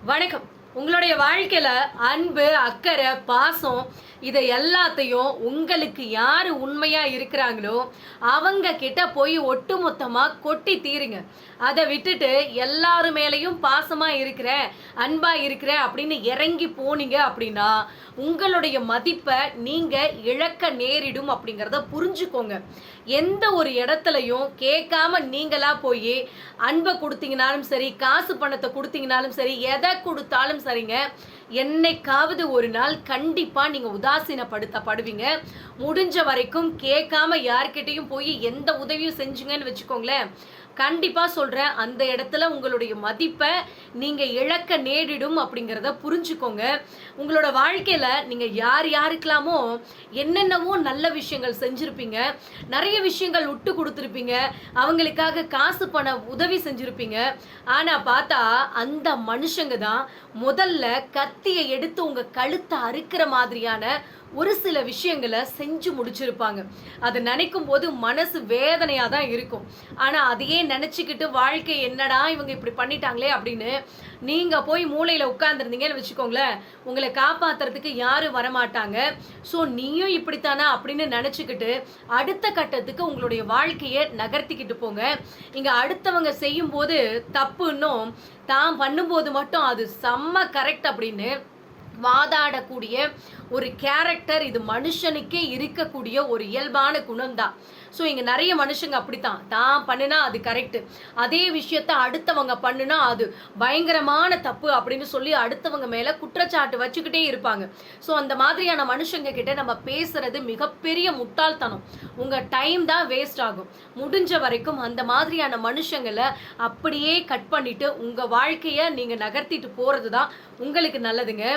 வணக்கம். உங்களுடைய வாழ்க்கையில அன்பு, அக்கறை, பாசம் இதை எல்லாத்தையும் உங்களுக்கு யாரு உண்மையா இருக்கிறாங்களோ அவங்க கிட்ட போய் ஒட்டுமொத்தமா கொட்டி தீருங்க. அதை விட்டுட்டு எல்லாரு மேலேயும் பாசமா இருக்கிறேன், அன்பா இருக்கிறேன் அப்படின்னு இறங்கி போனீங்க அப்படின்னா உங்களுடைய மதிப்பை நீங்க இழக்க நேரிடும் அப்படிங்கிறத புரிஞ்சுக்கோங்க. எந்த ஒரு இடத்துலையும் கேட்காம நீங்களா போய் அன்பை கொடுத்தீங்கனாலும் சரி, காசு பணத்தை கொடுத்தீங்கனாலும் சரி, எதை கொடுத்தாலும் சரிங்க, என்னைக்காவது ஒரு நாள் கண்டிப்பா நீங்க உதாசீனப்படுத்தப்படுவீங்க. முடிஞ்ச வரைக்கும் கேட்காம யார்கிட்டையும் போய் எந்த உதவியும் செஞ்சுங்கன்னு வச்சுக்கோங்களேன், கண்டிப்பா சொல்றேன், அந்த இடத்துல உங்களுடைய மதிப்பை நீங்க இழக்க நேரிடும் அப்படிங்கிறத புரிஞ்சுக்கோங்க. உங்களோட வாழ்க்கையில நீங்க யார் யாருக்கெல்லாமோ என்னென்னவோ நல்ல விஷயங்கள் செஞ்சிருப்பீங்க, நிறைய விஷயங்கள் விட்டு கொடுத்துருப்பீங்க, அவங்களுக்காக காசு பண உதவி செஞ்சிருப்பீங்க. ஆனா பார்த்தா அந்த மனுஷங்க தான் முதல்ல கத்தியை எடுத்து உங்க கழுத்தை அறுக்கிற மாதிரியான ஒரு சில விஷயங்களை செஞ்சு முடிச்சிருப்பாங்க. அதை நினைக்கும் போது மனசு வேதனையா தான் இருக்கும். ஆனா அதையே நினைச்சுக்கிட்டு வாழ்க்கை என்னடா இவங்க இப்படி பண்ணிட்டாங்களே அப்படின்னு நீங்க போய் மூளையில உட்கார்ந்துருந்தீங்கன்னு வச்சுக்கோங்களேன், உங்களை காப்பாத்துறதுக்கு யாரும் வரமாட்டாங்க. ஸோ நீயும் இப்படித்தானா அப்படின்னு நினைச்சுக்கிட்டு அடுத்த கட்டத்துக்கு உங்களுடைய வாழ்க்கையை நகர்த்திக்கிட்டு போங்க. இங்க அடுத்தவங்க செய்யும் போது தப்புன்னும் தான் பண்ணும்போது மட்டும் அது செம்ம கரெக்ட் அப்படின்னு வாதாடக்கூடிய ஒரு கேரக்டர் இது மனுஷனுக்கே இருக்கக்கூடிய ஒரு இயல்பான குணம் தான். ஸோ இங்கே நிறைய மனுஷங்க அப்படித்தான், தான் பண்ணுனா அது கரெக்டு, அதே விஷயத்த அடுத்தவங்க பண்ணுனா அது பயங்கரமான தப்பு அப்படின்னு சொல்லி அடுத்தவங்க மேலே குற்றச்சாட்டு வச்சுக்கிட்டே இருப்பாங்க. ஸோ அந்த மாதிரியான மனுஷங்க கிட்ட நம்ம பேசுறது மிகப்பெரிய முட்டாள்தனம். உங்கள் டைம் தான் வேஸ்ட் ஆகும். முடிஞ்ச வரைக்கும் அந்த மாதிரியான மனுஷங்களை அப்படியே கட் பண்ணிட்டு உங்கள் வாழ்க்கையை நீங்கள் நகர்த்திட்டு போகிறது தான் உங்களுக்கு நல்லதுங்க.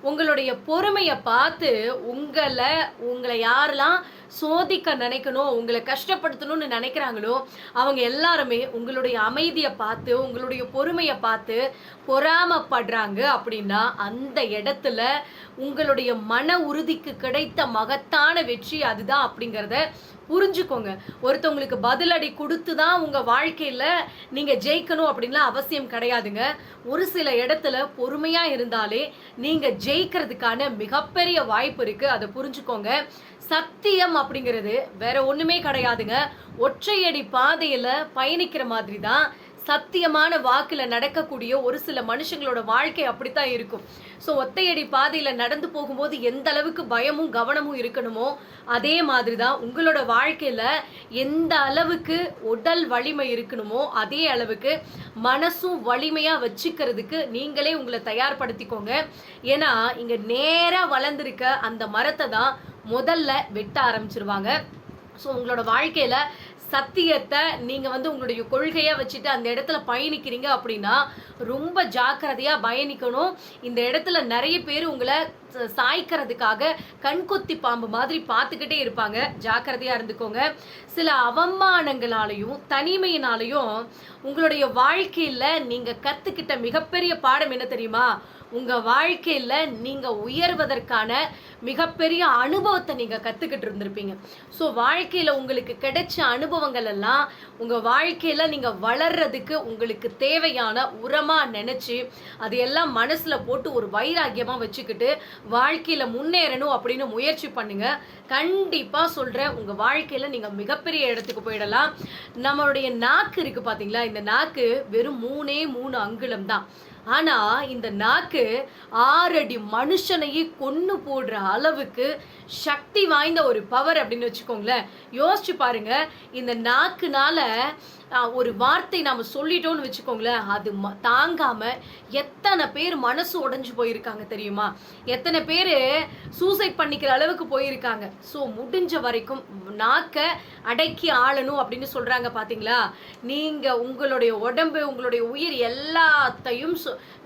உங்களுடைய பொறுமையை பார்த்து உங்களை யாரெல்லாம் சோதிக்க நினைக்கணும், உங்களை கஷ்டப்படுத்தணும்னு நினைக்கிறாங்களோ அவங்க எல்லாருமே உங்களுடைய அமைதியை பார்த்து, உங்களுடைய பொறுமையை பார்த்து பொறாமப்படுறாங்க. அப்படின்னா அந்த இடத்துல உங்களுடைய மன உறுதிக்கு கிடைத்த மகத்தான வெற்றி அதுதான் அப்படிங்கிறத புரிஞ்சுக்கோங்க. ஒருத்தவங்களுக்கு பதிலடி கொடுத்து தான் உங்க வாழ்க்கையில நீங்க ஜெயிக்கணும் அப்படின்லாம் அவசியம் கிடையாதுங்க. ஒரு சில இடத்துல பொறுமையா இருந்தாலே நீங்க ஜெயிக்கிறதுக்கான மிகப்பெரிய வாய்ப்பு இருக்கு. அதை புரிஞ்சுக்கோங்க. சத்தியம் அப்படிங்கிறது வேற ஒண்ணுமே கிடையாதுங்க. ஒற்றையடி பாதையில பயணிக்கிற மாதிரி தான் சத்தியமான வாக்குல நடக்கக்கூடிய ஒரு சில மனுஷங்களோட வாழ்க்கை அப்படித்தான் இருக்கும். ஸோ ஒத்தையடி பாதையில நடந்து போகும்போது எந்த அளவுக்கு பயமும் கவனமும் இருக்கணுமோ அதே மாதிரி தான் உங்களோட வாழ்க்கையில எந்த அளவுக்கு உடல் வலிமை இருக்கணுமோ அதே அளவுக்கு மனசும் வலிமையா வச்சுக்கிறதுக்கு நீங்களே உங்களை தயார்படுத்திக்கோங்க. ஏன்னா இங்க நேரா வளர்ந்துருக்க அந்த மரத்தை தான் முதல்ல வெட்ட ஆரம்பிச்சிருவாங்க. ஸோ உங்களோட வாழ்க்கையில சத்தியத்தை நீங்க உங்களுடைய கொள்கையா வச்சுட்டு அந்த இடத்துல பயணிக்கிறீங்க அப்படின்னா ரொம்ப ஜாக்கிரதையா பயணிக்கணும். இந்த இடத்துல நிறைய பேர் உங்களை சாய்க்கிறதுக்காக கண்கொத்தி பாம்பு மாதிரி பார்த்துக்கிட்டே இருப்பாங்க. ஜாக்கிரதையா இருந்துக்கோங்க. சில அவமானங்களாலையும் தனிமையினாலையும் உங்களுடைய வாழ்க்கையில நீங்க கத்துக்கிட்ட மிகப்பெரிய பாடம் என்ன தெரியுமா? உங்க வாழ்க்கையில நீங்க உயர்வதற்கான மிகப்பெரிய அனுபவத்தை நீங்க கத்துக்கிட்டு இருந்திருப்பீங்க. ஸோ வாழ்க்கையில உங்களுக்கு கிடைச்ச அனுபவங்கள் எல்லாம் உங்க வாழ்க்கையில நீங்க வளர்றதுக்கு உங்களுக்கு தேவையான உரமா நினைச்சு அதையெல்லாம் மனசுல போட்டு ஒரு வைராக்கியமா வச்சுக்கிட்டு வாழ்க்கையில முன்னேறணும் அப்படின்னு முயற்சி பண்ணுங்க. கண்டிப்பா சொல்றேன், உங்க வாழ்க்கையில நீங்க மிகப்பெரிய இடத்துக்கு போயிடலாம். நம்மளுடைய நாக்கு இருக்கு பாத்தீங்களா, இந்த நாக்கு வெறும் 3 அங்குலம் தான். ஆனா இந்த நாக்கு 6 அடி மனுஷனையே கொன்னு போடுற அளவுக்கு சக்தி வாய்ந்த ஒரு பவர் அப்படின்னு வச்சுக்கோங்களேன். யோசிச்சு பாருங்க, இந்த நாக்குனால ஒரு வார்த்தை நாம சொல்லிட்டோம்னு வச்சுக்கோங்களேன், அது தாங்காம எத்தனை பேர் மனசு உடைஞ்சு போயிருக்காங்க தெரியுமா? எத்தனை பேர் சூசைட் பண்ணிக்கிற அளவுக்கு போயிருக்காங்க. ஸோ முடிஞ்ச வரைக்கும் நாக்கை அடக்கி ஆளணும் அப்படின்னு சொல்றாங்க பாத்தீங்களா? நீங்க உங்களுடைய உடம்பு, உங்களுடைய உயிர் எல்லாத்தையும்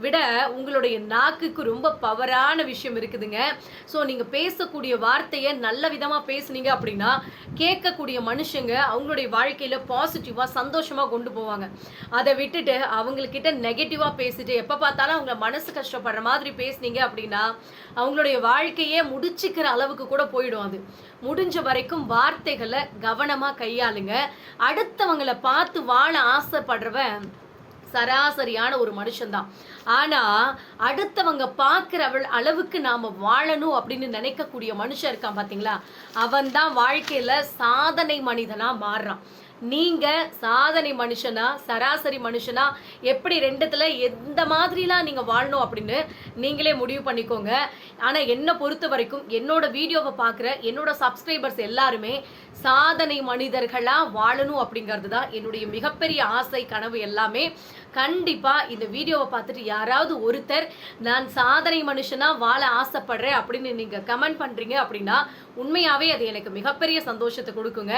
விட உங்களுடைய நாக்குக்கு ரொம்ப பவரான விஷயம் இருக்குதுங்க. ஸோ நீங்க பேசக்கூடிய வார்த்தையை நல்ல விதமா பேசுனீங்க அப்படின்னா கேட்கக்கூடிய மனுஷங்க அவங்களுடைய வாழ்க்கையில பாசிட்டிவா சந்தோஷமா கொண்டு போவாங்க. அதை விட்டுட்டு அவங்கக்கிட்ட நெகட்டிவா பேசிட்டு எப்ப பார்த்தாலும் அவங்க மனசு கஷ்டப்படுற மாதிரி பேசுனீங்க அப்படின்னா அவங்களுடைய வாழ்க்கையே முடிச்சுக்கிற அளவுக்கு கூட போயிடும். அது முடிஞ்ச வரைக்கும் வார்த்தைகளை கவனமா கையாளுங்க. அடுத்தவங்களை பார்த்து வாழ ஆசைப்படுறவன் சராசரியான ஒரு மனுஷன்தான். ஆனா அடுத்தவங்க பார்க்கிற அளவுக்கு நாம வாழணும் அப்படின்னு நினைக்கக்கூடிய மனுஷன் இருக்கான் பாத்தீங்களா, அவன் தான் வாழ்க்கையில சாதனை மனிதனா மாறுறான். நீங்க சாதனை மனுஷனா சராசரி மனுஷனா எப்படி ரெண்டுத்துல எந்த மாதிரிலாம் நீங்க வாழணும் அப்படின்னு நீங்களே முடிவு பண்ணிக்கோங்க. ஆனா என்ன பொறுத்த வரைக்கும் என்னோட வீடியோவை பார்க்குற என்னோட சப்ஸ்கிரைபர்ஸ் எல்லாருமே சாதனை மனிதர்களா வாழணும் அப்படிங்கிறது தான் என்னுடைய மிகப்பெரிய ஆசை, கனவு எல்லாமே. கண்டிப்பா இந்த வீடியோவை பார்த்துட்டு யாராவது ஒருத்தர் நான் சாதனை மனுஷனா வாழ ஆசைப்படுறேன் அப்படின்னு நீங்க கமெண்ட் பண்றீங்க அப்படின்னா உண்மையாவே அது எனக்கு மிகப்பெரிய சந்தோஷத்தை கொடுக்குங்க.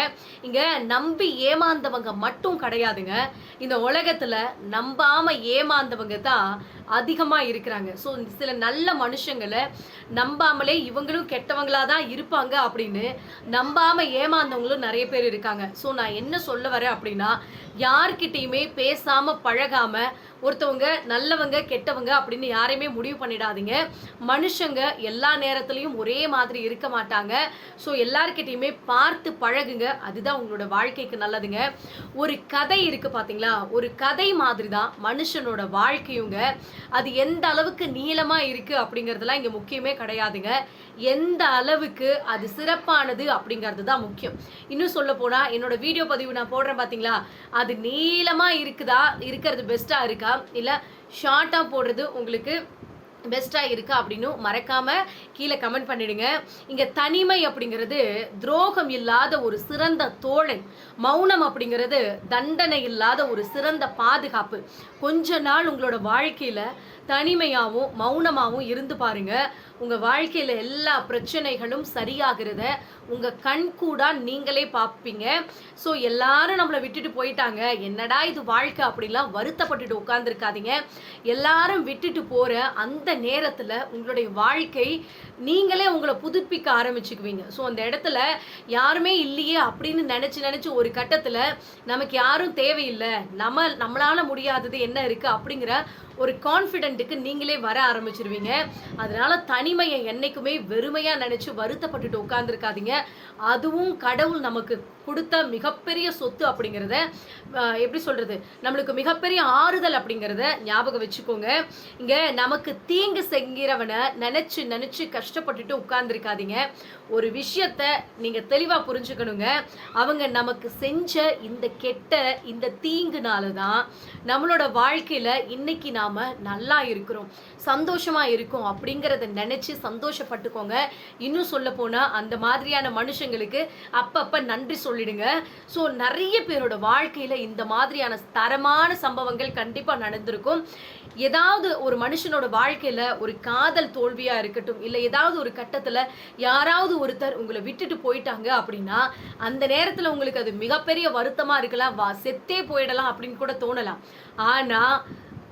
இங்க நம்பி ஏமாந்தவங்க மட்டும் கிடையாதுங்க, இந்த உலகத்துல நம்பாம ஏமாந்தவங்க தான் அதிகமா இருக்கிறாங்க. ஸோ சில நல்ல மனுஷங்களை நம்பாமலே இவங்களும் கெட்டவங்களா தான் இருப்பாங்க அப்படின்னு நம்பாம ஏமாந்தவங்களும் நிறைய பேர் இருக்காங்க. ஸோ நான் என்ன சொல்ல வரேன் அப்படின்னா, யார்கிட்டையுமே பேசாம பழகாம ஒருத்தவங்க நல்லவங்க கெட்டவங்க அப்படின்னு யாரையுமே முடிவு பண்ணிடாதீங்க. மனுஷங்க எல்லா நேரத்திலையும் ஒரே மாதிரி இருக்க மாட்டாங்க. ஸோ எல்லார்கிட்டையுமே பார்த்து பழகுங்க, அதுதான் உங்களோட வாழ்க்கைக்கு நல்லதுங்க. ஒரு கதை இருக்கு பாத்தீங்களா, ஒரு கதை மாதிரி தான் மனுஷனோட வாழ்க்கையுங்க. அது எந்த அளவுக்கு நீளமா இருக்கு அப்படிங்கிறதுலாம் இங்க முக்கியமே கிடையாதுங்க, எந்த அளவுக்கு அது சிறப்பானது அப்படிங்கிறது தான் முக்கியம். இன்னும் சொல்ல போனா என்னோட வீடியோ பதிவு நான் போடுறேன் பாத்தீங்களா, அது நீளமா இருக்குதா, இருக்கிறது பெஸ்டா இருக்கா இல்ல ஷார்ட்டா போடுறது உங்களுக்கு பெஸ்டா இருக்கா அப்படின்னு மறக்காம கீழே கமெண்ட் பண்ணிடுங்க. இங்க தனிமை அப்படிங்கிறது துரோகம் இல்லாத ஒரு சிறந்த தோழன், மௌனம் அப்படிங்கிறது தண்டனை இல்லாத ஒரு சிறந்த பாதுகாப்பு. கொஞ்ச நாள் உங்களோட வாழ்க்கையில தனிமையாகவும் மௌனமாகவும் இருந்து பாருங்க, உங்க வாழ்க்கையில எல்லா பிரச்சனைகளும் சரியாகிறத உங்க கண் கூட நீங்களே பார்ப்பீங்க. ஸோ எல்லாரும் நம்மளை விட்டுட்டு போயிட்டாங்க, என்னடா இது வாழ்க்கை அப்படிலாம் வருத்தப்பட்டுட்டு உட்கார்ந்துருக்காதீங்க. எல்லாரும் விட்டுட்டு போற அந்த நேரத்துல உங்களுடைய வாழ்க்கை நீங்களே உங்களை புதுப்பிக்க ஆரம்பிச்சுக்குவீங்க. ஸோ அந்த இடத்துல யாருமே இல்லையே அப்படின்னு நினைச்சு ஒரு கட்டத்துல நமக்கு யாரும் தேவையில்லை, நம்மளால முடியாதது என்ன இருக்கு அப்படிங்கிற ஒரு கான்ஃபிடென்ட்டுக்கு நீங்களே வர ஆரம்பிச்சிருவீங்க. அதனால தனிமையை என்னைக்குமே வெறுமையா நினைச்சு வருத்தப்பட்டுட்டு உட்கார்ந்துருக்காதீங்க. அதுவும் கடவுள் நமக்கு கொடுத்த மிகப்பெரிய சொத்து அப்படிங்கிறத எப்படி சொல்றது, நம்மளுக்கு மிகப்பெரிய ஆறுதல் அப்படிங்கிறத ஞாபகம் வச்சுக்கோங்க. இங்க நமக்கு தீங்கு செய்கிறவனை நினைச்சு கஷ்டப்பட்டுட்டு உட்கார்ந்துருக்காதீங்க. ஒரு விஷயத்த நீங்க தெளிவா புரிஞ்சுக்கணுங்க, அவங்க நமக்கு செஞ்ச இந்த கெட்ட இந்த தீங்குனாலதான் நம்மளோட வாழ்க்கையில இன்னைக்கு நாம நல்லா இருக்கிறோம், சந்தோஷமா இருக்கும் அப்படிங்கறத நினைச்சு சந்தோஷப்பட்டுக்கோங்க. இன்னும் சொல்ல போனா அந்த மாதிரியான மனுஷங்களுக்கு அப்பப்ப நன்றி சொல்லிடுங்க. ஸோ நிறைய பேரோட வாழ்க்கையில இந்த மாதிரியான தரமான சம்பவங்கள் கண்டிப்பா நடந்திருக்கும். ஏதாவது ஒரு மனுஷனோட வாழ்க்கையில ஒரு காதல் தோல்வியா இருக்கட்டும், இல்ல ஏதாவது ஒரு கட்டத்துல யாராவது ஒருத்தர் உங்களை விட்டுட்டு போயிட்டாங்க அப்படின்னா அந்த நேரத்துல உங்களுக்கு அது மிகப்பெரிய வருத்தமா இருக்கலாம், செத்தே போயிடலாம் அப்படின்னு கூட தோணலாம். ஆனா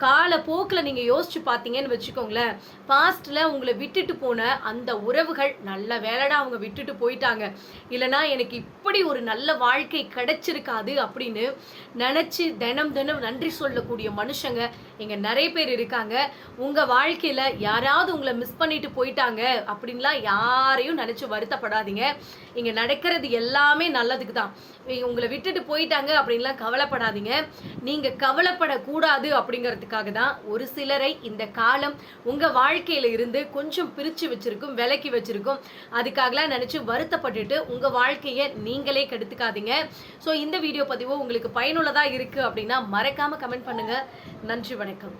காலப்போக்கில் நீங்கள் யோசிச்சு பார்த்தீங்கன்னு வச்சுக்கோங்களேன், பாஸ்ட்டில் உங்களை விட்டுட்டு போன அந்த உறவுகள் நல்ல வேலைடா அவங்க விட்டுட்டு போயிட்டாங்க, இல்லைனா எனக்கு இப்படி ஒரு நல்ல வாழ்க்கை கிடைச்சிருக்காது அப்படின்னு நினச்சி தினம் நன்றி சொல்லக்கூடிய மனுஷங்க இங்கே நிறைய பேர் இருக்காங்க. உங்கள் வாழ்க்கையில் யாராவது உங்களை மிஸ் பண்ணிட்டு போயிட்டாங்க அப்படின்லாம் யாரையும் நினச்சி வருத்தப்படாதீங்க. இங்கே நடக்கிறது எல்லாமே நல்லதுக்கு தான். உங்களை விட்டுட்டு போயிட்டாங்க அப்படின்லாம் கவலைப்படாதீங்க. நீங்கள் கவலைப்படக்கூடாது அப்படிங்கிறதுக்காக தான் ஒரு சிலரை இந்த காலம் உங்கள் வாழ்க்கையில இருந்து கொஞ்சம் பிரித்து வச்சிருக்கும், விலக்கி வச்சிருக்கும். அதுக்காகலாம் நினச்சி வருத்தப்பட்டுட்டு உங்கள் வாழ்க்கையை நீங்களே கெடுத்துக்காதீங்க. ஸோ இந்த வீடியோ பதிவு உங்களுக்கு பயனுள்ளதாக இருக்குது அப்படின்னா மறக்காமல் கமெண்ட் பண்ணுங்கள். நன்றி, வணக்கம்.